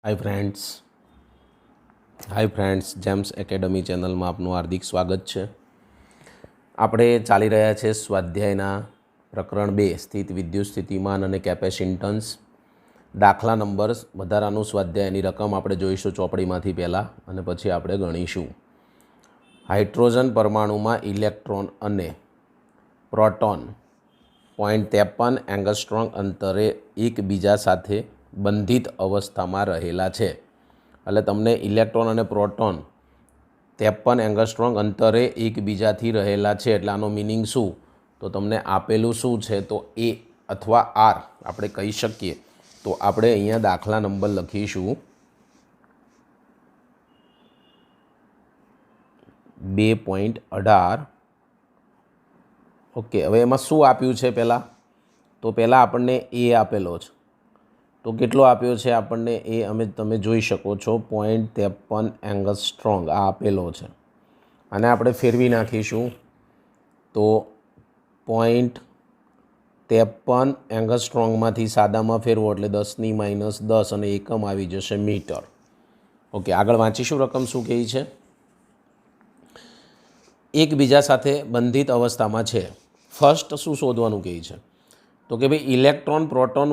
Hi friends James academy ચેનલમાં આપનું હાર્દિક સ્વાગત છે। આપણે ચાલી રહ્યા છે સ્વાધ્યાયના પ્રકરણ 2 સ્થિત વિદ્યુત સ્થિતિમાન અને કેપેસિટન્સ દાખલા નંબર વધારાનું સ્વાધ્યાયની રકમ આપણે જોઈશું ચોપડીમાંથી પહેલાં અને પછી આપણે ગણીશું। હાઇડ્રોજન પરમાણુમાં ઇલેક્ટ્રોન અને પ્રોટોન 0.53 એંગસ્ટ્રોમ અંતરે એકબીજા સાથે બંધિત અવસ્થામાં રહેલા છે। એટલે તમને ઇલેક્ટ્રોન અને પ્રોટોન 53 એંગસ્ટ્રોમ અંતરે એકબીજાથી રહેલા છે એટલે આનો મિનિંગ શું તો તમને આપેલું શું છે તો એ અથવા આર આપણે કહી શકીએ। તો આપણે અહીંયા દાખલા નંબર લખીશું 2.18। ઓકે, હવે એમાં શું આપ્યું છે પહેલાં તો પહેલાં આપણને એ આપેલો છે તો કેટલો આપ્યો છે આપણને એ તમે જોઈ શકો છો 0.53 એંગસ્ટ્રોમ આ આપેલો છે અને આપણે ફેરવી નાખીશું તો 0.53 એંગસ્ટ્રોમમાંથી સાદામાં ફેરવો એટલે 10⁻10 અને એકમ આવી જશે મીટર। ઓકે, આગળ વાંચીશું રકમ શું કહે છે। એકબીજા સાથે બંધિત અવસ્થામાં છે। ફર્સ્ટ શું શોધવાનું કહે છે તો કે ભાઈ ઇલેક્ટ્રોન પ્રોટોન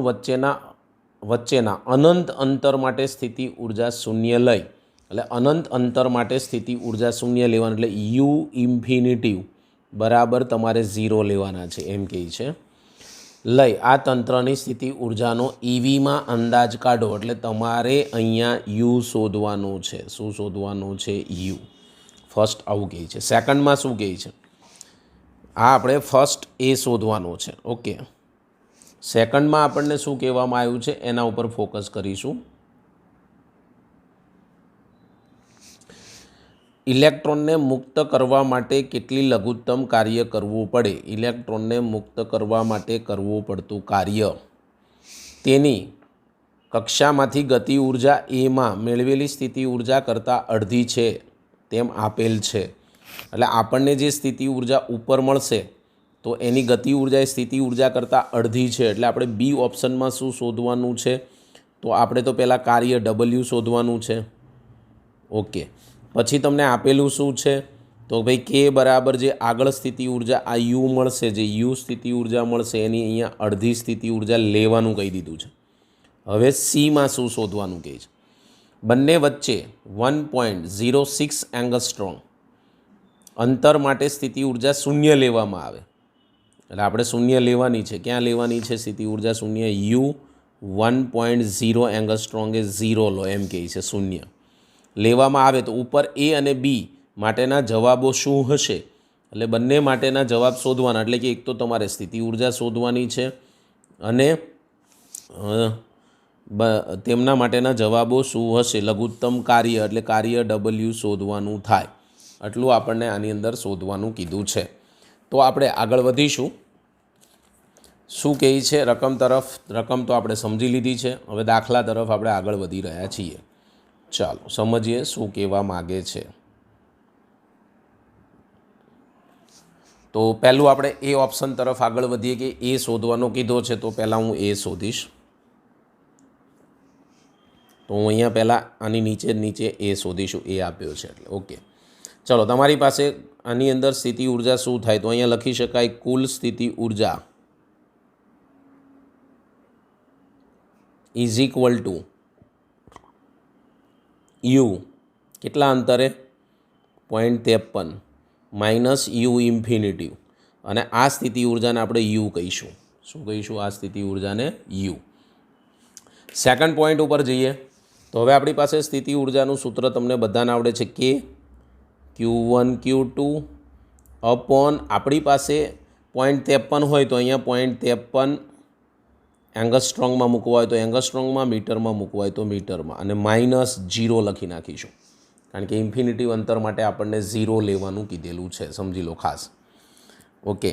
વચ્ચેના અનંત અંતર માટે સ્થિતિ ઉર્જા શૂન્ય લઈ એટલે અનંત અંતર માટે સ્થિતિ ઉર્જા શૂન્ય લેવાનું એટલે યુ ઇન્ફિનિટિવ બરાબર તમારે 0 લેવાના છે એમ કહે છે। લઈ આ તંત્રની સ્થિતિ ઉર્જાનો ઈવીમાં અંદાજ કાઢો એટલે તમારે અહીંયા યુ શોધવાનું છે। શું શોધવાનું છે યુ ફર્સ્ટ આવું કહે છે। સેકન્ડમાં શું કહે છે આ આપણે ફર્સ્ટ એ શોધવાનું છે। ઓકે, સેકન્ડમાં આપણને શું કહેવામાં આવ્યું છે એના ઉપર ફોકસ કરીશું। ઇલેક્ટ્રોનને મુક્ત કરવા માટે કેટલી લઘુત્તમ કાર્ય કરવું પડે ઇલેક્ટ્રોનને મુક્ત કરવા માટે કરવું પડતું કાર્ય તેની કક્ષામાંથી ગતિ ઉર્જા એમાં મેળવેલી સ્થિતિ ઉર્જા કરતાં અડધી છે તેમ આપેલ છે। એટલે આપણને જે સ્થિતિ ઉર્જા ઉપર મળશે તો એની ગતિ ઉર્જા એ સ્થિતિ ઉર્જા કરતાં અડધી છે એટલે આપણે બી ઓપ્શનમાં શું શોધવાનું છે તો આપણે તો પહેલાં કાર્ય ડબલ્યુ શોધવાનું છે। ઓકે, પછી તમને આપેલું શું છે તો ભાઈ કે બરાબર જે આગળ સ્થિતિ ઉર્જા આ યુ મળશે જે યુ સ્થિતિ ઉર્જા મળશે એની અહીંયા અડધી સ્થિતિ ઉર્જા લેવાનું કહી દીધું છે। હવે સીમાં શું શોધવાનું કહે છે બંને વચ્ચે 1.06 એંગસ્ટ્રોમ અંતર માટે સ્થિતિ ઉર્જા શૂન્ય લેવામાં આવે એટલે આપણે શૂન્ય લેવાની છે। ક્યાં લેવાની છે સ્થિતિ ઉર્જા શૂન્ય યુ 1.0 એંગસ્ટ્રોમ એ 0 લો એમ કહે છે શૂન્ય લેવામાં આવે તો ઉપર એ અને બી માટેના જવાબો શું હશે એટલે બંને માટેના જવાબ શોધવાના એટલે કે એક તો તમારે સ્થિતિ ઉર્જા શોધવાની છે અને તેમના માટેના જવાબો શું હશે લઘુત્તમ કાર્ય એટલે કાર્ય ડબલ્યુ શોધવાનું થાય। આટલું આપણને આની અંદર શોધવાનું કીધું છે। તો આપણે આગળ વધીશું શું કહે છે રકમ તરફ। રકમ તો આપણે સમજી લીધી છે, હવે દાખલા તરફ આપણે આગળ વધી રહ્યા છીએ। ચાલો સમજીએ શું કહેવા માગે છે। તો પહેલું આપણે એ ઓપ્શન તરફ આગળ વધીએ કે એ શોધવાનો કીધો છે તો પહેલાં હું એ શોધીશ। તો હું અહીંયા પહેલાં આની નીચે એ શોધીશું એ આપ્યો છે એટલે ઓકે ચલો તમારી પાસે આની અંદર સ્થિતિ ઉર્જા શું થાય તો અહીંયા લખી શકાય કુલ સ્થિતિ ઉર્જા ઇઝ ઇક્વલ ટુ યુ કેટલા અંતરે 0.53 માઇનસ યુ ઇન્ફિનિટિવ અને આ સ્થિતિ ઉર્જાને આપણે યુ કહીશું। શું કહીશું આ સ્થિતિ ઉર્જાને યુ। સેકન્ડ પોઈન્ટ ઉપર જઈએ તો હવે આપણી પાસે સ્થિતિ ઉર્જાનું સૂત્ર તમને બધાને આવડે છે કે Q1 Q2 અપોન આપણી પાસે 0.53 હોય તો અહીંયા 0.53 એંગસ્ટ્રોમમાં મૂકવા હોય તો એંગસ્ટ્રોમમાં મીટરમાં મૂકવા હોય તો મીટરમાં અને માઇનસ 0 લખી નાખીશું કારણ કે ઇન્ફિનિટિવ અંતર માટે આપણને 0 લેવાનું કીધેલું છે સમજી લો ખાસ। ઓકે,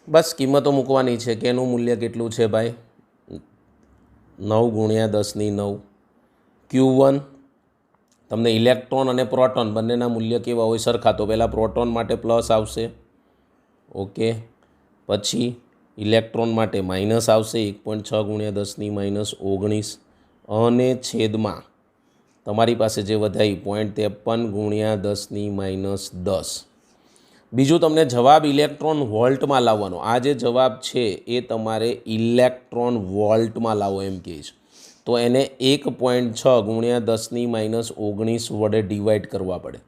બસ કિંમતો મૂકવાની છે કે એનું મૂલ્ય કેટલું છે ભાઈ 9 × 10⁹ Q1 તમને ઇલેક્ટ્રોન અને પ્રોટોન બંનેના મૂલ્ય કેવા હોય સરખા તો પહેલાં પ્રોટોન માટે પ્લસ આવશે। ઓકે, પછી ઇલેક્ટ્રોન માટે માઇનસ આવશે 1.6 × 10⁻19 અને છેદમાં તમારી પાસે જે વધાઈ 0.53 ગુણ્યા 10⁻10. બીજું તમને જવાબ ઇલેક્ટ્રોન વોલ્ટમાં લાવવાનો. આ જે જવાબ છે એ તમારે ઇલેક્ટ્રોન વોલ્ટમાં લાવો એમ કહે છે. તો એને 1.6 ગુણ્યા 10⁻19 વડે ડિવાઈડ કરવા પડે.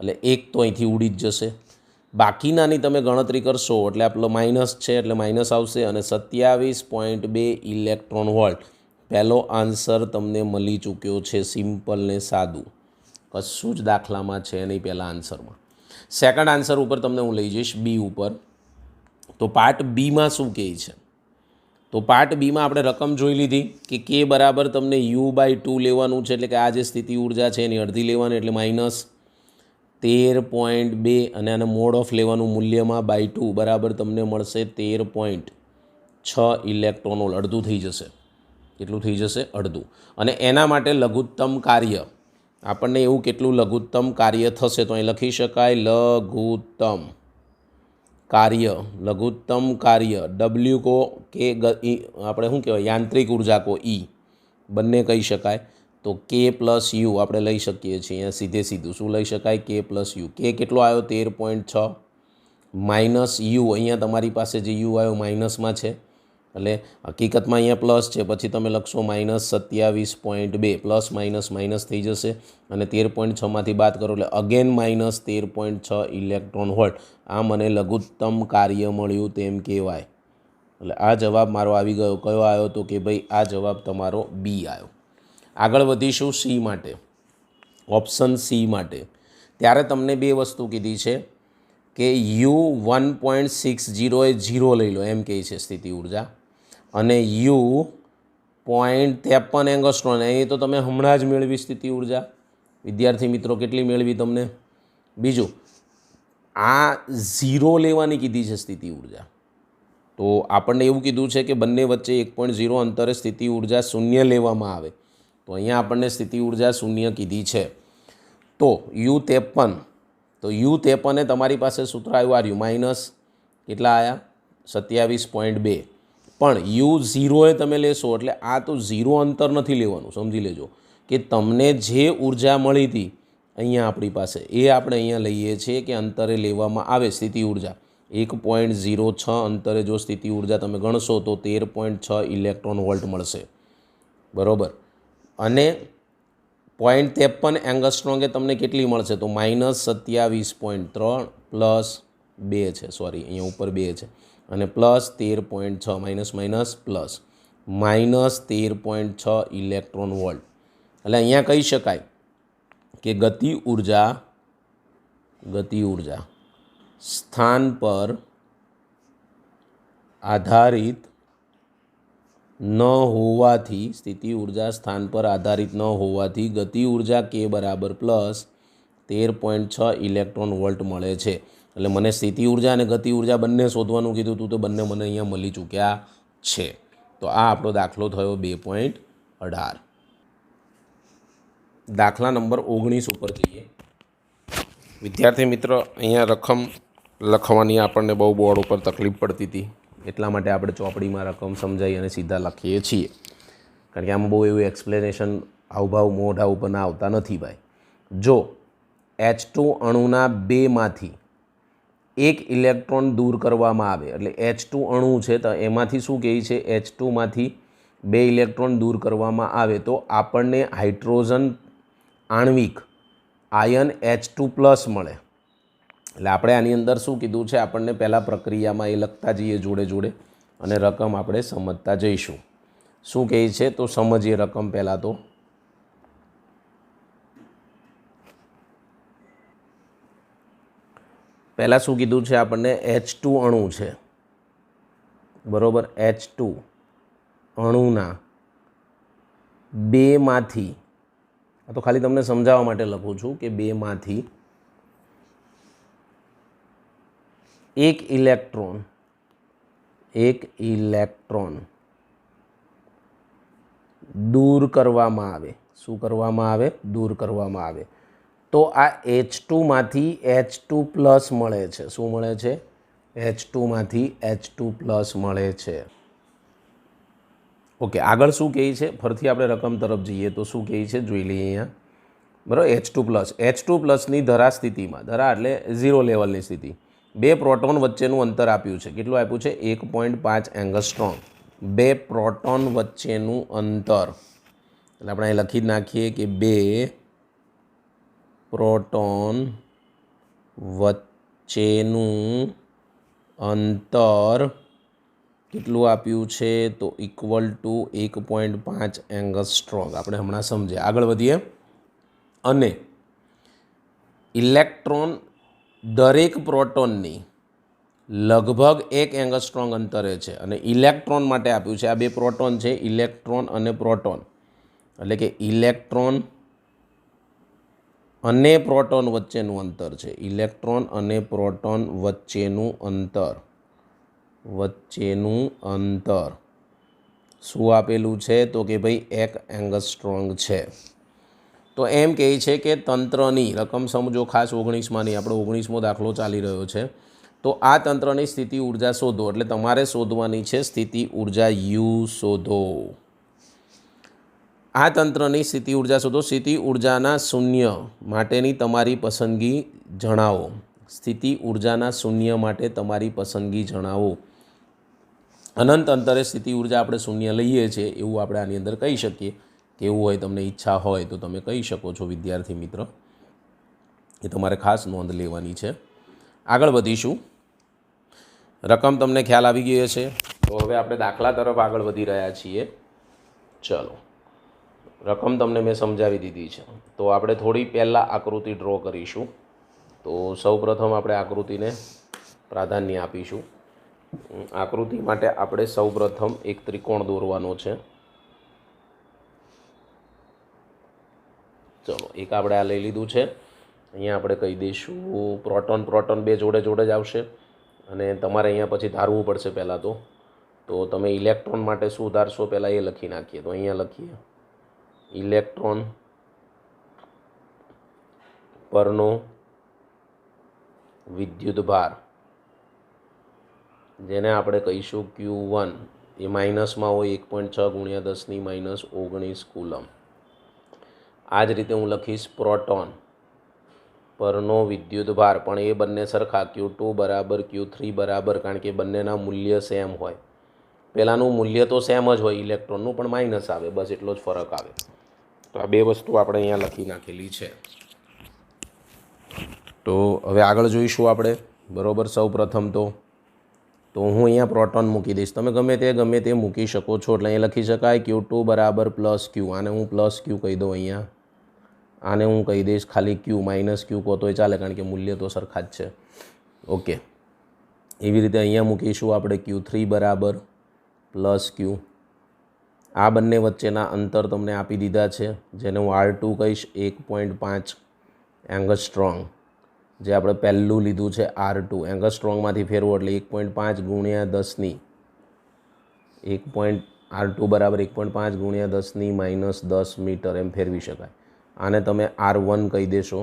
એટલે 1 તો અહીંથી ઉડી જ જશે. બાકીનાની તમે ગણતરી કરશો એટલે આપણો માઇનસ છે એટલે માઇનસ આવશે અને 27.2 ઇલેક્ટ્રોન વોલ્ટ પહેલો આન્સર તમને મળી ચૂક્યો છે. સિમ્પલ ને સાદું, કશું જ દાખલામાં છે નહીં પહેલા આન્સરમાં. સેકન્ડ આન્સર ઉપર તમને હું લઈ જઈશ બી ઉપર. તો પાર્ટ બીમાં શું કહે છે? તો પાર્ટ બીમાં આપણે રકમ જોઈ લીધી કે કે બરાબર તમને U/2 લેવાનું છે, એટલે કે આ જે સ્થિતિ ઉર્જા છે એની અડધી લેવાની એટલે -13.2 અને આને મોડ ઓફ લેવાનું મૂલ્યમાં /2 બરાબર તમને મળશે 13.6 ઇલેક્ટ્રોન વોલ્ટ. અડધું થઈ જશે. કેટલું થઈ જશે? અડધું. અને એના માટે લઘુત્તમ કાર્ય આપણને એવું કેટલું લઘુત્તમ કાર્ય થશે તો અહીં લખી શકાય લઘુત્તમ કાર્ય W કો કે આપણે શું કહેવાય યાંત્રિક ઉર્જા કો E બંને કહી શકાય. તો K + U આપણે લઈ શકીએ છીએ. અહીંયા સીધું શું લઈ શકાય? K + U. K કેટલો આવ્યો? 13.6 માઇનસ U. અહીંયા તમારી પાસે જે U આવ્યો માઇનસમાં છે એટલે હકીકતમાં અહીંયા પ્લસ છે, પછી તમે લખશો -27.2 પ્લસ માઇનસ થઈ જશે અને 13.6માંથી બાદ કરો એટલે અગેન -13.6 ઇલેક્ટ્રોન વોલ્ટ. આ મને લઘુત્તમ કાર્ય મળ્યું તેમ કહેવાય. એટલે આ જવાબ મારો આવી ગયો. કયો આવ્યો? તો કે ભાઈ આ જવાબ તમારો બી આવ્યો. આગળ વધીશું સી માટે, ઓપ્શન સી માટે. ત્યારે તમને બે વસ્તુ કીધી છે કે U1.60 એ 0 લઈ લો એમ કહે છે સ્થિતિ ઉર્જા, અને U.53 એંગસ્ટ્રોમ એ તો તમે હમણાં જ મેળવી સ્થિતિ ઉર્જા. વિદ્યાર્થી મિત્રો કેટલી મેળવી તમને? બીજું આ 0 લેવાની કીધી છે સ્થિતિ ઉર્જા. તો આપણને એવું કીધું છે કે બંને વચ્ચે 1.0 અંતરે સ્થિતિ ઉર્જા 0 લેવામાં આવે. તો અહીંયા આપણને સ્થિતિ ઉર્જા 0 કીધી છે. તો U53 તો U53 એ તમારી પાસે સૂત્ર આવ્યું માઇનસ કેટલા આવ્યા? 27.2. પણ U0 એ તમે લેશો એટલે આ તો 0 અંતર નથી લેવાનું. સમજી લેજો કે તમને જે ઉર્જા મળી હતી અહીંયા આપણી પાસે એ આપણે અહીંયા લઈએ છીએ કે અંતરે લેવામાં આવે સ્થિતિ ઉર્જા. 1.06 અંતરે જો સ્થિતિ ઉર્જા તમે ગણશો તો 13.6 ઇલેક્ટ્રોન વોલ્ટ મળશે. બરાબર. અને 0.53 એંગસ્ટ્રોમ એ તમને કેટલી મળશે? તો -27.3 પ્લસ 2 છે, સોરી અહીંયા ઉપર 2 છે, અને plus 13.6 minus plus -13.6 electron volt. એટલે અહીંયા કહી શકાય કે ગતિ ઉર્જા સ્થાન પર આધારિત ન હોવાથી, સ્થિતિ ઉર્જા સ્થાન પર આધારિત ન હોવાથી ગતિ ઉર્જા K બરાબર +13.6 ઇલેક્ટ્રોન વોલ્ટ મળે છે. એટલે મને સ્થિતિ ઉર્જા અને ગતિ ઉર્જા બંને શોધવાનું કીધું હતું, તો બંને મને અહીંયા મળી ચૂક્યા છે. તો આ આપણો દાખલો થયો 2.18. દાખલા નંબર 19 ઉપર જઈએ. વિદ્યાર્થી મિત્ર, અહીંયા રકમ લખવાની આપણને બહુ બોર્ડ ઉપર તકલીફ પડતી હતી, એટલા માટે આપણે ચોપડીમાં રકમ સમજાવી અને સીધા લખીએ છીએ. કારણ કે આમાં બહુ એવું એક્સપ્લેનેશન હાવભાવ મોઢા ઉપરના આવતા નથી ભાઈ. જો H2 અણુના 2માંથી એક ઇલેક્ટ્રોન દૂર કરવામાં આવે, એટલે H2 અણુ છે તો એમાંથી શું કહે છે? H2માંથી 2 ઇલેક્ટ્રોન દૂર કરવામાં આવે તો આપણને હાઇડ્રોજન આણ્વિક આયન H2+ મળે. એટલે આપણે આની અંદર શું કીધું છે? આપણને પહેલાં પ્રક્રિયામાં એ લખતા જઈએ જોડે અને રકમ આપણે સમજતા જઈશું. શું કહે છે તો સમજીએ રકમ પહેલાં. તો પહેલાં શું કીધું છે આપણને? H2 અણુ છે, બરાબર. H2 અણુના 2માંથી, આ તો ખાલી તમને સમજાવવા માટે લખું છું કે 2માંથી એક ઇલેક્ટ્રોન દૂર કરવામાં આવે. શું કરવામાં આવે? દૂર કરવામાં આવે. તો આ H2માંથી H2+ મળે છે. શું મળે છે? H2માંથી H2+ મળે છે. ઓકે, આગળ શું કહે છે, ફરીથી આપણે રકમ તરફ જઈએ તો શું કહે છે જોઈ લઈએ અહીંયા. બરાબર, H2+ની ધરા સ્થિતિમાં, ધરા એટલે 0 લેવલની સ્થિતિ, 2 પ્રોટોન વચ્ચેનું અંતર આપ્યું છે. કેટલું આપ્યું છે? 1.5 એંગસ્ટ્રોમ. 2 પ્રોટોન વચ્ચેનું અંતર, એટલે આપણે અહીં લખી જ નાખીએ કે 2 પ્રોટોન વચ્ચેનું અંતર કેટલું આપ્યું છે? તો = 1.5 એંગસ્ટ્રોમ. આપણે હમણાં સમજીએ, આગળ વધીએ. અને ઇલેક્ટ્રોન દરેક પ્રોટોનની લગભગ 1 એંગસ્ટ્રોમ અંતરે છે. અને ઇલેક્ટ્રોન માટે આપ્યું છે, આ 2 પ્રોટોન છે, ઇલેક્ટ્રોન અને પ્રોટોન, એટલે કે ઇલેક્ટ્રોન અને પ્રોટોન વચ્ચેનું અંતર છે. ઇલેક્ટ્રોન અને પ્રોટોન વચ્ચેનું અંતર શું આપેલું છે? તો કે ભાઈ 1 એંગસ્ટ્રોમ છે. તો એમ કહે છે કે તંત્રની રકમ સમજો ખાસ 19માંની, આપણો 19મો દાખલો ચાલી રહ્યો છે. તો આ તંત્રની સ્થિતિ ઉર્જા શોધો, એટલે તમારે શોધવાની છે સ્થિતિ ઉર્જા U શોધો. આ તંત્રની સ્થિતિ ઉર્જા શોધો. સ્થિતિ ઉર્જાના શૂન્ય માટેની તમારી પસંદગી જણાવો. સ્થિતિ ઉર્જાના શૂન્ય માટે તમારી પસંદગી જણાવો. અનંત અંતરે સ્થિતિ ઉર્જા આપણે શૂન્ય લઈએ છીએ એવું આપણે આની અંદર કહી શકીએ. કે એવું હોય, તમને ઈચ્છા હોય તો તમે કહી શકો છો વિદ્યાર્થી મિત્ર, એ તમારે ખાસ નોંધ લેવાની છે. આગળ વધીશું. રકમ તમને ખ્યાલ આવી ગઈ છે. તો હવે આપણે દાખલા તરફ આગળ વધી રહ્યા છીએ. ચલો, રકમ તમને મેં સમજાવી દીધી છે. તો આપણે થોડી પહેલાં આકૃતિ ડ્રો કરીશું. તો સૌપ્રથમ આપણે આકૃતિને પ્રાધાન્ય આપીશું. આકૃતિ માટે આપણે સૌપ્રથમ એક ત્રિકોણ દોરવાનો છે. ચલો, એક આપણે આ લઈ લીધું છે. અહીંયા આપણે કહી દઈશું પ્રોટોન 2 જોડે જોડે જ આવશે. અને તમારે અહીંયા પછી ધારવું પડશે પહેલાં તો તમે ઇલેક્ટ્રોન માટે શું ધારશો પહેલાં એ લખી નાખીએ. તો અહીંયા લખીએ ઇલેક્ટ્રોન પરનો વિદ્યુતભાર, જેને આપણે કહીશું Q1, એ માઇનસમાં હોય 1.6 × 10⁻19 કુલમ. આ જ રીતે હું લખીશ પ્રોટોન પરનો વિદ્યુતભાર, પણ એ બંને સરખા, Q2 = Q3 બરાબર, કારણ કે બંનેના મૂલ્ય સેમ હોય. પહેલાંનું મૂલ્ય તો સેમ જ હોય ઇલેક્ટ્રોનનું, પણ માઇનસ આવે, બસ એટલો જ ફરક આવે. તો આ 2 વસ્તુ આપણે અહીંયા લખી નાખેલી છે. તો હવે આગળ જોઈશું આપણે. બરાબર, સૌ પ્રથમ તો હું અહીંયા પ્રોટોન મૂકી દઈશ. તમે ગમે તે મૂકી શકો છો. એટલે અહીંયા લખી શકાય Q2 = +Q. આને હું +Q કહી દઉં. અહીંયા આને હું કહી દઈશ ખાલી Q. -Q કહો તોય ચાલે, કારણ કે મૂલ્ય તો સરખા જ છે. ઓકે, એવી રીતે અહીંયા મૂકીશું આપણે Q3 = +Q. આ બંને વચ્ચેના અંતર તમને આપી દીધા છે, જેને હું R2 કહીશ, 1.5 એંગસ્ટ્રોમ. જે આપણે પહેલું લીધું છે R2, એંગસ્ટ્રોંગમાંથી ફેરવો એટલે 1.5 × 10 R2 = 1.5 × 10⁻10 મીટર એમ ફેરવી શકાય. આને તમે R1 કહી દેશો,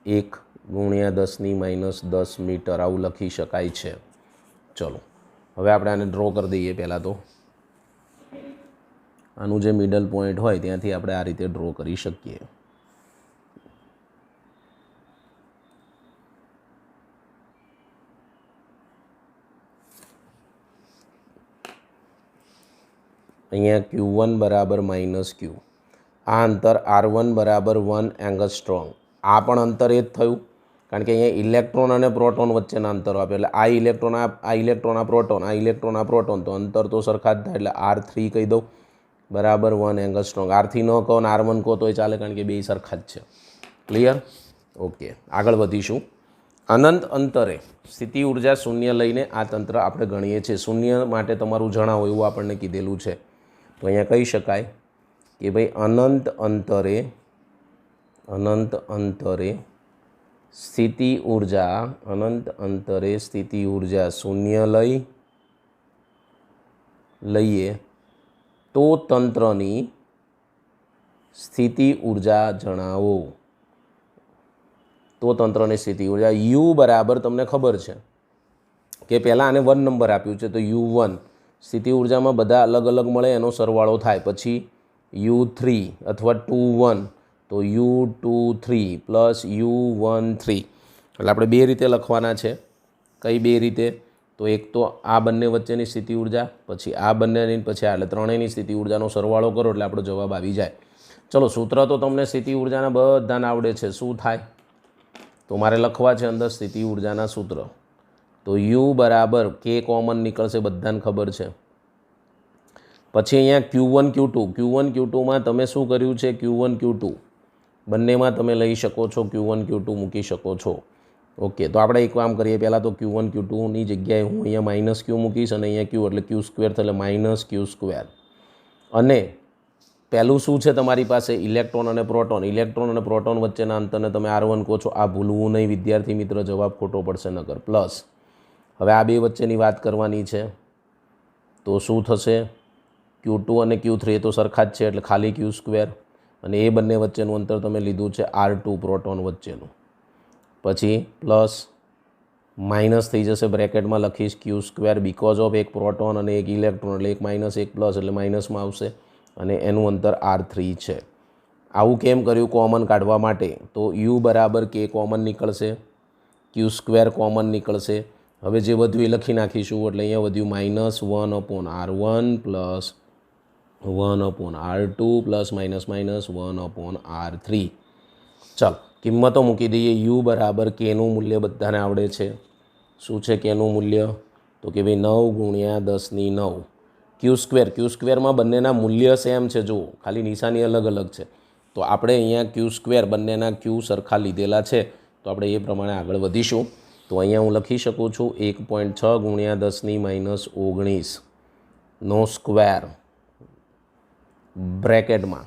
1 × 10⁻10 મીટર, આવું લખી શકાય છે. ચલો, હવે આપણે આને ડ્રો કરી દઈએ. પહેલાં તો આનું જે મિડલ પોઈન્ટ હોય ત્યાંથી આપણે આ રીતે ડ્રો કરી શકીએ. અહીંયા Q1 = -Q. આ અંતર R1 = 1 એંગસ્ટ્રોમ. આ પણ અંતર એ જ થયું, કારણ કે અહીંયા ઇલેક્ટ્રોન અને પ્રોટોન વચ્ચેના અંતરો આપે. એટલે આ ઇલેક્ટ્રોન આ પ્રોટોન, તો અંતર તો સરખા જ થાય. એટલે R3 કહી દઉં =1 એંગસ્ટ્રોમ. R3 ન કહો ને R1 કહો તોય ચાલે, કારણ કે બે સરખા જ છે. ક્લિયર? ઓકે, આગળ વધીશું. અનંત અંતરે સ્થિતિ ઉર્જા શૂન્ય લઈને આ તંત્ર આપણે ગણીએ છીએ. શૂન્ય માટે તમારું જણાવો એવું આપણને કીધેલું છે. તો અહીંયા કહી શકાય કે ભાઈ અનંત અંતરે સ્થિતિ ઉર્જા શૂન્ય લઈએ તો તંત્રની સ્થિતિ ઉર્જા જણાવો. તો તંત્રની સ્થિતિ ઉર્જા U બરાબર તમને ખબર છે કે પહેલાં આને 1 નંબર આપ્યું છે, તો U1 સ્થિતિ ઉર્જામાં બધા અલગ અલગ મળે એનો સરવાળો થાય, પછી U3 અથવા 2 1 તો U23 પ્લસ U13. એટલે આપણે બે રીતે લખવાના છે. કઈ બે રીતે? તો એક તો આ બંને વચ્ચેની સ્થિતિ ઉર્જા, પછી આ બંનેની, પછી આ, એટલે ત્રણેયની સ્થિતિ ઉર્જાનો સરવાળો કરો એટલે આપણો જવાબ આવી જાય. ચલો, સૂત્ર તો તમને સ્થિતિ ઉર્જાના બધાને આવડે છે. શું થાય? તો મારે લખવા છે અંદર સ્થિતિ ઉર્જાના સૂત્ર. તો U બરાબર K કોમન નીકળશે, બધાને ખબર છે. પછી અહીંયા Q1 Q2માં તમે શું કર્યું છે? Q1 Q2 બંનેમાં તમે લઈ શકો છો, Q1 Q2 મૂકી શકો છો. ઓકે, તો આપણે એક કામ કરીએ. પહેલાં તો Q1 Q2ની જગ્યાએ હું અહીંયા માઇનસ ક્યુ મૂકીશ અને અહીંયા ક્યુ એટલે ક્યુ સ્ક્વેર એટલે માઇનસ ક્યુ સ્ક્વેર. અને પહેલું શું છે તમારી પાસે? ઇલેક્ટ્રોન અને પ્રોટોન. ઇલેક્ટ્રોન અને પ્રોટોન વચ્ચેના અંતરને તમે R1 કહો છો. આ ભૂલવું નહીં વિદ્યાર્થી મિત્ર, જવાબ ખોટો પડશે નકર. પ્લસ હવે આ બે વચ્ચેની વાત કરવાની છે, તો શું થશે? Q2 અને Q3 તો સરખા જ છે એટલે ખાલી ક્યુ સ્ક્વેર, અને એ બંને વચ્ચેનું અંતર તમે લીધું છે R2 પ્રોટોન વચ્ચેનું. પછી પ્લસ માઇનસ થઈ જશે, બ્રેકેટમાં લખીશ ક્યુ સ્ક્વેર બિકોઝ ઓફ એક પ્રોટોન અને એક ઇલેક્ટ્રોન એટલે એક માઇનસ એક પ્લસ એટલે માઇનસમાં આવશે, અને એનું અંતર R3 છે. આવું કેમ કર્યું? કોમન કાઢવા માટે. તો U બરાબર K કોમન નીકળશે, ક્યુ સ્ક્વેર કોમન નીકળશે. હવે જે વધ્યું એ લખી નાખીશું, એટલે અહીંયા વધ્યું -1/R1 plus 1/R2 plus minus minus 1/R3. ચાલો, કિંમતો મૂકી દઈએ. U બરાબર Kનું મૂલ્ય બધાને આવડે છે. શું છે Kનું મૂલ્ય? તો કે ભાઈ 9 × 10⁹. ક્યુ સ્ક્વેરમાં બંનેના મૂલ્ય સેમ છે, જુઓ, ખાલી નિશાની અલગ અલગ છે. તો આપણે અહીંયા ક્યુ સ્ક્વેર બંનેના ક્યુ સરખા લીધેલા છે, તો આપણે એ પ્રમાણે આગળ વધીશું. તો અહીંયા હું લખી શકું છું 1.6 × 10⁻19 નો સ્ક્વેર બ્રેકેટમાં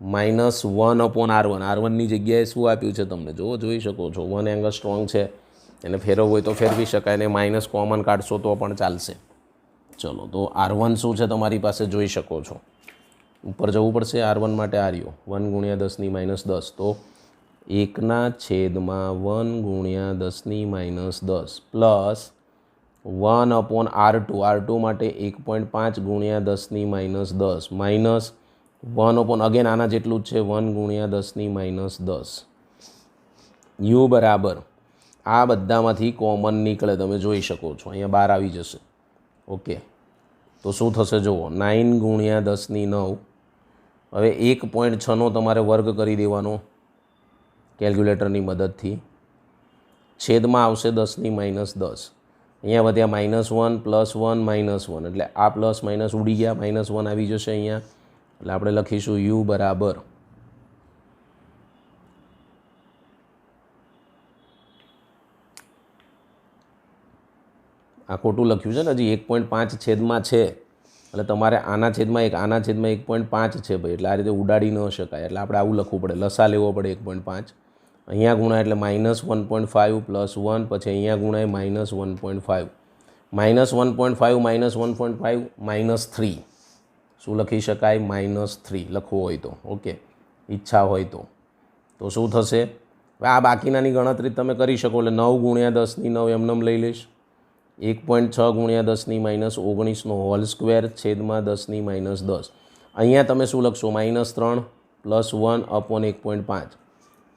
-1/R1. R1ની જગ્યાએ શું આપ્યું છે તમને? જોઈ શકો છો 1 એંગલ સ્ટ્રોંગ છે, એને ફેરવવું હોય તો ફેરવી શકાય, ને માઇનસ કોમન કાઢશો તો પણ ચાલશે. ચલો, તો R1 શું છે તમારી પાસે? જોઈ શકો છો. ઉપર જવું પડશે. R1 માટે આર્યો 1 × 10⁻10, તો 1/1 × 10⁻10 પ્લસ 1/R2. R2 માટે 1.5 × 10⁻10 માઇનસ 1/ અગેન આના જેટલું જ છે 1 × 10⁻10. U બરાબર આ બધામાંથી કોમન નીકળે, તમે જોઈ શકો છો, અહીંયા બહાર આવી જશે. ઓકે, તો શું થશે? જુઓ, 9 × 10⁹. હવે 1.6નો તમારે વર્ગ કરી દેવાનો કેલ્ક્યુલેટરની મદદથી. છેદમાં આવશે 10⁻10. અહીંયા વધ્યા -1 +1 -1, એટલે આ પ્લસ માઇનસ ઉડી ગયા, -1 આવી જશે અહીંયા. એટલે આપણે લખીશું U બરાબર આ ખોટું લખ્યું છે ને, હજી 1.5 છેદમાં છે, એટલે તમારે આના છેદમાં 1, આના છેદમાં 1.5 છે ભાઈ, એટલે આ રીતે ઉડાડી ન શકાય. એટલે આપણે આવું લખવું પડે, લસા લેવો પડે 1.5. અહીંયા ગુણાય એટલે -1.5 + 1, પછી અહીંયા ગુણાય -1.5. -1.5 -1.5 -3. શું લખી શકાય? -3 લખવું હોય તો. ઓકે, ઈચ્છા હોય તો શું થશે? આ બાકીનાની ગણતરી તમે કરી શકો. એટલે 9 × 10⁹ એમનેમ લઈ લઈશ. 1.6 × 10⁻19 નો હોલ સ્ક્વેર છેદમાં 10⁻10. અહીંયા તમે શું લખશો? -3 + 1/1.5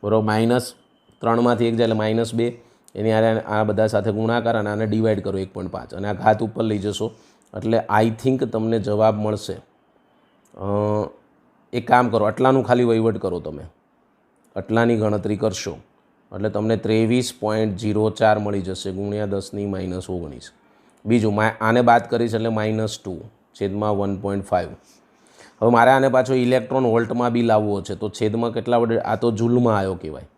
બરાબર. -3માંથી 1 જાય એટલે -2. એની આ બધા સાથે ગુણાકાર અને આને ડિવાઈડ કરો 1.5, અને આ ઘાત ઉપર લઈ જશો એટલે આઈ થિંક તમને જવાબ મળશે. એક કામ કરો, આટલાનું ખાલી વહીવટ કરો, તમે આટલાની ગણતરી કરશો એટલે તમને 23.04 મળી જશે × 10⁻19. બીજું આને બાદ કરીશ એટલે -2 છેદમાં 1.5. હવે મારે આને પાછો ઇલેક્ટ્રોન વોલ્ટમાં બી લાવવો છે, તો છેદમાં કેટલા વડે? આ તો જૂલમાં આવ્યો કહેવાય.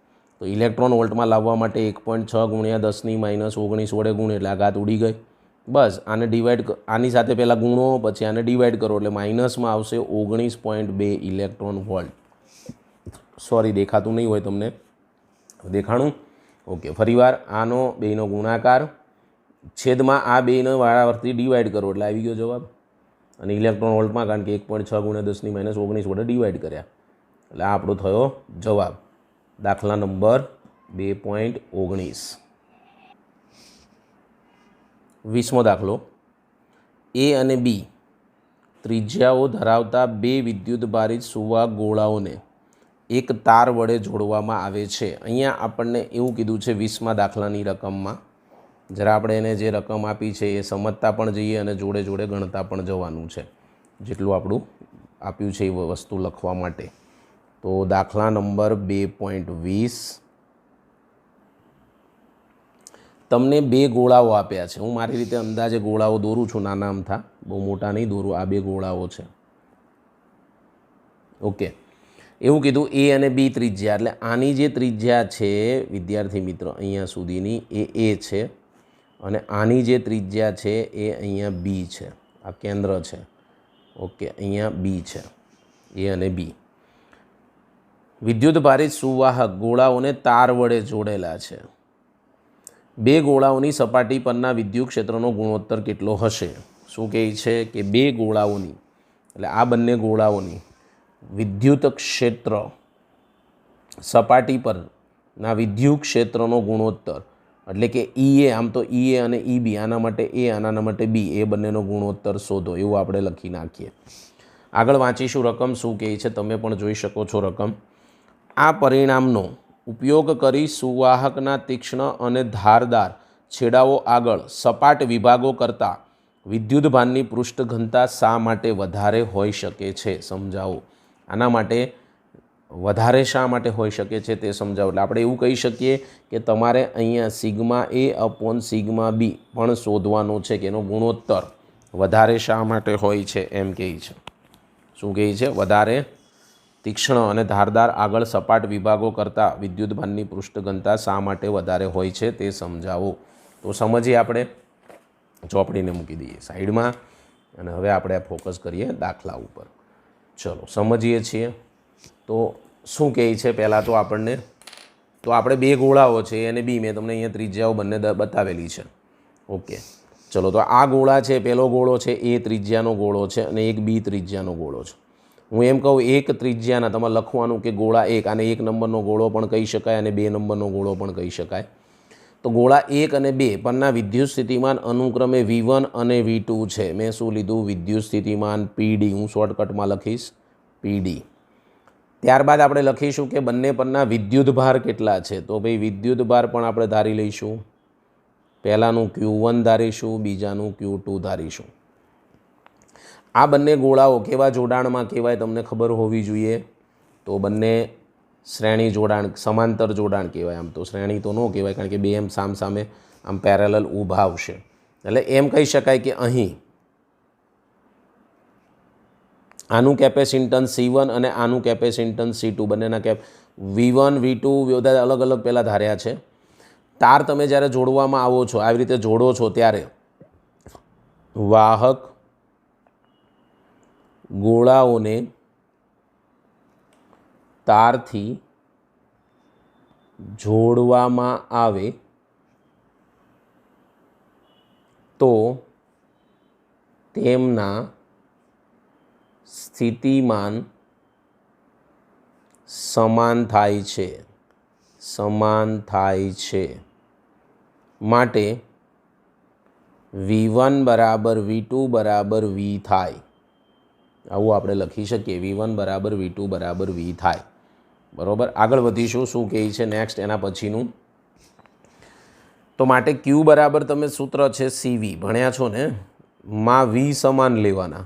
તો ઇલેક્ટ્રોન વોલ્ટમાં લાવવા માટે 1.6 × 10⁻19 વડે ગુણે એટલે આ ઘાત ઉડી ગઈ. બસ આને ડિવાઈડ, આની સાથે પહેલાં ગુણો, પછી આને ડિવાઈડ કરો એટલે માઇનસમાં આવશે 19.2 ઇલેક્ટ્રોન વોલ્ટ. સોરી, દેખાતું નહીં હોય તમને, દેખાણું? ઓકે, ફરીવાર આનો બેનો ગુણાકાર છેદમાં આ બેનો વારાફરતી ડિવાઈડ કરો એટલે આવી ગયો જવાબ. અને ઇલેક્ટ્રોન વોલ્ટમાં, કારણ કે 1.6 × 10⁻19 વડે ડિવાઈડ કર્યા એટલે આ આપણો થયો જવાબ. દાખલા નંબર 2.19. 20મો દાખલો. એ અને બી ત્રિજ્યાઓ ધરાવતા બે વિદ્યુતભારિત સુવાહક ગોળાઓને એક તાર વડે જોડવામાં આવે છે. અહીંયા આપણને એવું કીધું છે 20મા દાખલાની રકમમાં. જરા આપણે એને જે રકમ આપી છે એ સમજતા પણ જઈએ અને જોડે જોડે ગણતા પણ જવાનું છે, જેટલું આપણું આપ્યું છે એ વસ્તુ લખવા માટે. તો દાખલા નંબર 2.20, તમને બે ગોળાઓ આપ્યા છે. હું મારી રીતે અંદાજે ગોળાઓ દોરું છું, નાના અમથા, બહુ મોટા નહીં દોરું. આ બે ગોળાઓ છે. ઓકે, એવું કીધું એ અને બી ત્રિજ્યા, એટલે આની જે ત્રિજ્યા છે વિદ્યાર્થી મિત્રો અહીંયા સુધીની એ છે, અને આની જે ત્રિજ્યા છે એ અહીંયા બી છે. આ કેન્દ્ર છે. ઓકે, અહીંયા બી છે, એ અને બી. વિદ્યુતભારિત સુવાહક ગોળાઓને તાર વડે જોડેલા છે. બે ગોળાઓની સપાટી પરના વિદ્યુત ક્ષેત્રનો ગુણોત્તર કેટલો હશે? શું કહે છે કે બે ગોળાઓની, એટલે આ બંને ગોળાઓની વિદ્યુત ક્ષેત્ર, સપાટી પરના વિદ્યુત ક્ષેત્રનો ગુણોત્તર, એટલે કે ઈએ, આમ તો ઈએ અને ઈ બી, આના માટે એ, આના માટે બી, એ બંનેનો ગુણોત્તર શોધો, એવું આપણે લખી નાખીએ. આગળ વાંચીશું રકમ શું કહે છે, તમે પણ જોઈ શકો છો રકમ. આ પરિણામનો ઉપયોગ કરી સુવાહકના તીક્ષ્ણ અને ધારદાર છેડાઓ આગળ સપાટ વિભાગો કરતાં વિદ્યુતભારની પૃષ્ઠ ઘનતા શા માટે વધારે હોઈ શકે છે? સમજાવો. આના માટે વધારે શા માટે હોઈ શકે છે તે સમજાવો. એટલે આપણે એવું કહી શકીએ કે તમારે અહીંયા સિગ્મા એ અપોન સિગ્મા બી પણ શોધવાનો છે કે એનો ગુણોત્તર વધારે શા માટે હોય છે, એમ કહે છે. શું કહે છે? વધારે તીક્ષ્ણ અને ધારદાર આગળ સપાટ વિભાગો કરતાં વિદ્યુતભારની પૃષ્ઠ ઘનતા શા માટે વધારે હોય છે તે સમજાવો. તો સમજીએ આપણે. ચોપડીને મૂકી દઈએ સાઈડમાં અને હવે આપણે ફોકસ કરીએ દાખલા ઉપર. ચલો સમજીએ છીએ. તો શું કહે છે પહેલાં તો આપણને, તો આપણે બે ગોળાઓ છે અને બી, મેં તમને અહીંયા ત્રિજ્યાઓ બંને બતાવેલી છે. ઓકે, ચલો. તો આ ગોળા છે, પહેલો ગોળો છે એ ત્રિજ્યાનો ગોળો છે અને એક બી ત્રિજ્યાનો ગોળો છે. હું એમ કહું એક ત્રિજ્યાના, તમારે લખવાનું કે ગોળા એક, આને 1 નંબરનો ગોળો પણ કહી શકાય અને 2 નંબરનો ગોળો પણ કહી શકાય. તો ગોળા 1 અને 2 પરના વિદ્યુત સ્થિતિમાન અનુક્રમે V1 અને V2 છે. મેં શું લીધું? વિદ્યુત સ્થિતિમાન PD. હું શોર્ટકટમાં લખીશ PD. ત્યારબાદ આપણે લખીશું કે બંને પરના વિદ્યુતભાર કેટલા છે. તો ભાઈ વિદ્યુતભાર પણ આપણે ધારી લઈશું. પહેલાંનું Q1 ધારીશું, બીજાનું Q2 ધારીશું. આ બંને ગોળાઓ કેવા જોડાણમાં કહેવાય તમને ખબર હોવી જોઈએ. તો બંને શ્રેણી જોડાણ, સમાંતર જોડાણ કહેવાય. આમ તો શ્રેણી તો ન કહેવાય, કારણ કે બે એમ સામસામે આમ પેરેલલ ઊભા આવશે. એટલે એમ કહી શકાય કે અહીં આનું કેપેસિટન્સ C1 અને આનું કેપેસિટન્સ C2, બંનેના V1 V2 બધા અલગ અલગ પહેલાં ધાર્યા છે. તાર તમે જ્યારે જોડવામાં આવો છો, આવી રીતે જોડો છો, ત્યારે વાહક ગોળાઓને તારથી જોડવામાં આવે તો તેમના સ્થિતિમાન સમાન થાય છે. સમાન થાય છે માટે V1 બરાબર V2 બરાબર V થાય. આવું આપણે લખી શકીએ. V1 બરાબર V2 બરાબર V થાય. બરાબર. આગળ વધીશું. શું કહે છે નેક્સ્ટ એના પછીનું? તો માટે Q બરાબર, તમે સૂત્ર છે CV, ભણ્યા છો ને, માં V સમાન લેવાના.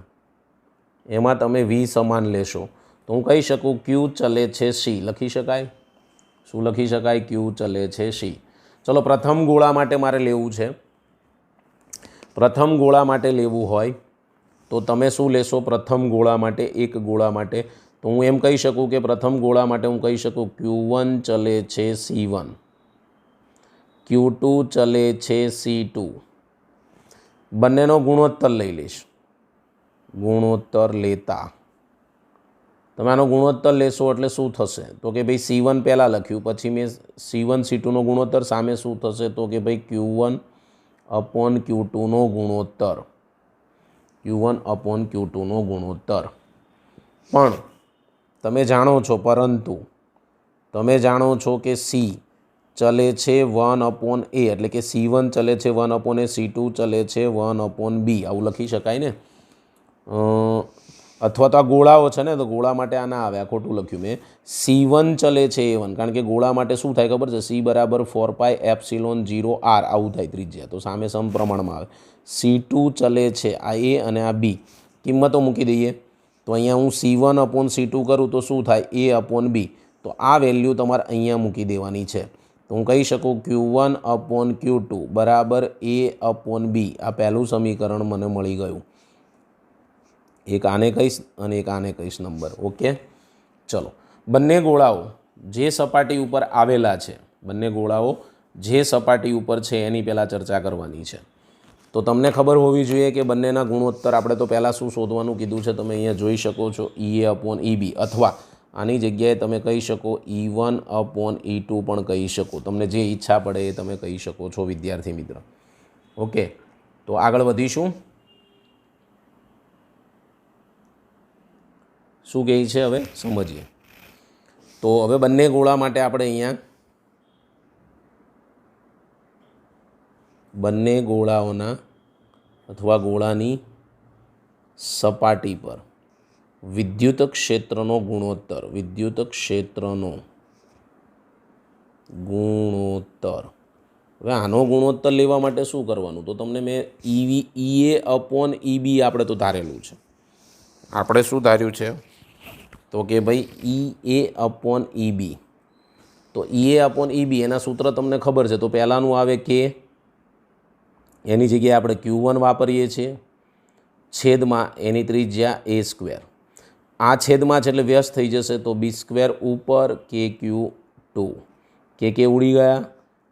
એમાં તમે V સમાન લેશો તો હું કહી શકું Q ચલે છે C. લખી શકાય. શું લખી શકાય? Q ચલે છે C. ચલો પ્રથમ ગોળા માટે મારે લેવું છે. પ્રથમ ગોળા માટે લેવું હોય તો તમે શું લેશો? પ્રથમ ગોળા માટે, એક ગોળા માટે, તો હું એમ કહી શકું કે પ્રથમ ગોળા માટે હું કહી શકું Q1 ચલે છે C1, Q2 ચલે છે C2. બંનેનો ગુણોત્તર લઈ લઈશ. ગુણોત્તર લેતા તમે આનો ગુણોત્તર લેશો એટલે શું થશે? તો કે ભાઈ C1 પહેલાં લખ્યું, પછી મેં C1 C2નો ગુણોત્તર, સામે શું થશે? તો કે ભાઈ Q1 અપોન Q2નો ગુણોત્તર. Q1 અપોન Q2નો ગુણોત્તર. પણ તમે જાણો છો, પરંતુ તમે જાણો છો કે C ચલે છે 1/a, એટલે કે C1 ચલે છે 1/a, C2 ચલે છે 1/b, આવું લખી શકાય ને. અથવા તો આ ગોળાઓ છે ને, તો ગોળા માટે આ ના આવે, આ ખોટું લખ્યું મેં. C1 ચલે છે A1, કારણ કે ગોળા માટે શું થાય ખબર છે, C બરાબર 4πε0r આવું થાય ત્રિજ્યા, તો સામે સમપ્રમાણમાં આવે. C2 ચલે છે આ A અને આ B, કિંમતો મૂકી દઈએ. તો અહીંયા હું C1/C2 કરું તો શું થાય, A/B. તો આ વેલ્યુ તમારે અહીંયા મૂકી દેવાની છે. તો હું કહી શકું Q1/Q2 બરાબર A/B. આ પહેલું સમીકરણ મને મળી ગયું. એક આને કહીશ અને એક આને કહીશ નંબર. ઓકે, ચલો. બંને ગોળાઓ જે સપાટી ઉપર આવેલા છે, બંને ગોળાઓ જે સપાટી ઉપર છે એની પહેલાં ચર્ચા કરવાની છે. તો તમને ખબર હોવી જોઈએ કે બંનેના ગુણોત્તર આપણે તો પહેલાં શું શોધવાનું કીધું છે, તમે અહીંયા જોઈ શકો છો, EA/EB, અથવા આની જગ્યાએ તમે કહી શકો E1/E2 પણ કહી શકો. તમને જે ઈચ્છા પડે એ તમે કહી શકો છો વિદ્યાર્થી મિત્ર. ઓકે, તો આગળ વધીશું. શું કહે છે હવે સમજીએ. તો હવે બંને ગોળા માટે આપણે અહીંયા બંને ગોળાઓના અથવા ગોળાની સપાટી પર વિદ્યુત ક્ષેત્રનો ગુણોત્તર, હવે આનો ગુણોત્તર લેવા માટે શું કરવાનું, તો તમને મેં EA/EB આપણે તો ધારેલું છે. આપણે શું ધાર્યું છે, તો કે ભાઈ EA/EB. તો EA/EB એના સૂત્ર તમને ખબર છે. તો પહેલાંનું આવે કે એની જગ્યાએ આપણે Q1 વાપરીએ છીએ, છેદમાં એની ત્રિજ્યા A². આ છેદમાં છે એટલે વ્યસ્ત થઈ જશે, તો B² ઉપર KQ2. કે ઉડી ગયા.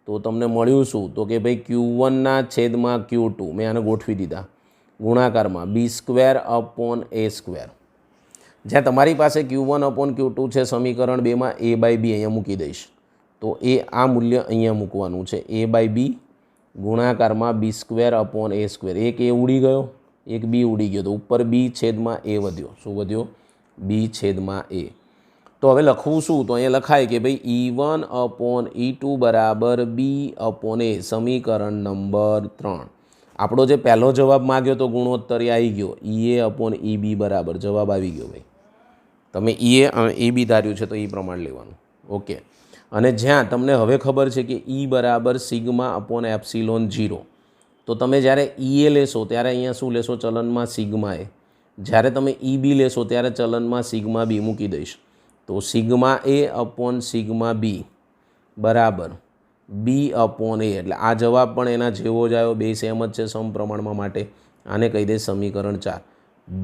તો તમને મળ્યું શું, તો કે ભાઈ Q1 છેદમાં Q2, મેં આને ગોઠવી દીધા ગુણાકારમાં B²/A². જ્યાં તમારી પાસે Q1/Q2 છે સમીકરણ 2માં, A/B અહીંયા મૂકી દઈશ. તો એ આ મૂલ્ય અહીંયા મૂકવાનું છે, A/B ગુણાકારમાં B²/A². એક A ઉડી ગયો, એક B ઉડી ગયો, તો ઉપર B/A વધ્યો. શું વધ્યો, B/A. તો હવે લખવું શું, તો અહીંયા લખાય કે ભાઈ E1/E2 બરાબર B/A, સમીકરણ નંબર 3. આપણો જે પહેલો જવાબ માગ્યો તો ગુણોત્તર એ આવી ગયો, EA/EB બરાબર, જવાબ આવી ગયો ભાઈ. તમે EA અને EB ધાર્યું છે તો એ પ્રમાણે લેવાનું. ઓકે, અને જ્યાં તમને હવે ખબર છે કે E બરાબર σ/ε0, તો તમે જ્યારે EA લેશો ત્યારે અહીંયા શું લેશો, ચલનમાં σA. જ્યારે તમે EB લેશો ત્યારે ચલનમાં σB મૂકી દઈશ. તો σA/σB બરાબર B/A. એટલે આ જવાબ પણ એના જેવો જ આવ્યો, બે સેમ જ છે સમપ્રમાણમાં માટે. આને કહી દે સમીકરણ 4.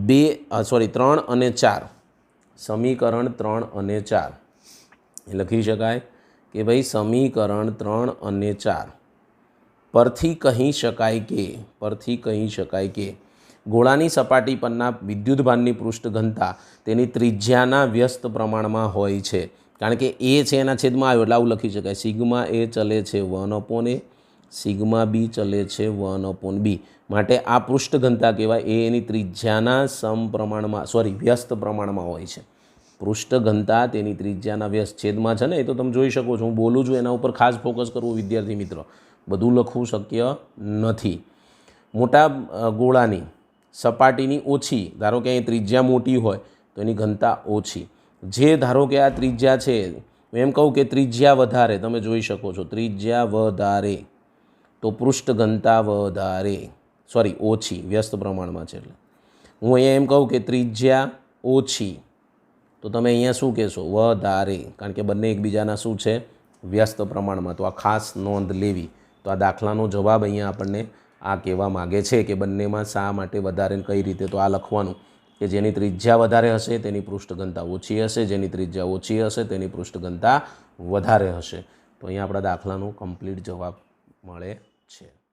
3 અને 4, સમીકરણ 3 અને 4 એ લખી શકાય કે ભાઈ સમીકરણ 3 અને 4 પરથી કહી શકાય કે ગોળાની સપાટી પરના વિદ્યુતભારની પૃષ્ઠ ઘનતા તેની ત્રિજ્યાના વ્યસ્ત પ્રમાણમાં હોય છે. કારણ કે એ છે એના છેદમાં આવ્યો એટલે આવું લખી શકાય, σA ચલે છે 1/A, σB ચલે છે 1/B. માટે આ પૃષ્ઠ ઘનતા કહેવાય, એ એની ત્રિજ્યાના વ્યસ્ત પ્રમાણમાં હોય છે. પૃષ્ઠ ઘનતા તેની ત્રિજ્યાના વ્યસ્ત, છેદમાં છે ને, એ તો તમે જોઈ શકો છો, હું બોલું છું એના ઉપર ખાસ ફોકસ કરવું વિદ્યાર્થી મિત્રો, બધું લખવું શક્ય નથી. મોટા ગોળાની સપાટીની ઓછી, ધારો કે અહીં ત્રિજ્યા મોટી હોય તો એની ઘનતા ઓછી. જે ધારો કે આ ત્રિજ્યા છે, એમ કહું કે ત્રિજ્યા વધારે, તમે જોઈ શકો છો ત્રિજ્યા વધારે તો પૃષ્ઠ ઘનતા ઓછી, વ્યસ્ત પ્રમાણમાં છે. એટલે હું અહીંયા એમ કહું કે ત્રિજ્યા ઓછી, તો તમે અહીંયા શું કહેશો, વધારે, કારણ કે બંને એકબીજાના શું છે, વ્યસ્ત પ્રમાણમાં. તો આ ખાસ નોંધ લેવી. તો આ દાખલાનો જવાબ અહીંયા આપણને આ કહેવા માગે છે કે બંનેમાં શા માટે વધારે, કઈ રીતે. તો આ લખવાનું કે જેની ત્રિજ્યા વધારે હશે તેની પૃષ્ઠ ઘનતા ઓછી હશે, જેની ત્રિજ્યા ઓછી હશે તેની પૃષ્ઠ ઘનતા વધારે હશે. તો અહીંયા આપણા દાખલાનો કમ્પ્લીટ જવાબ મળે છે.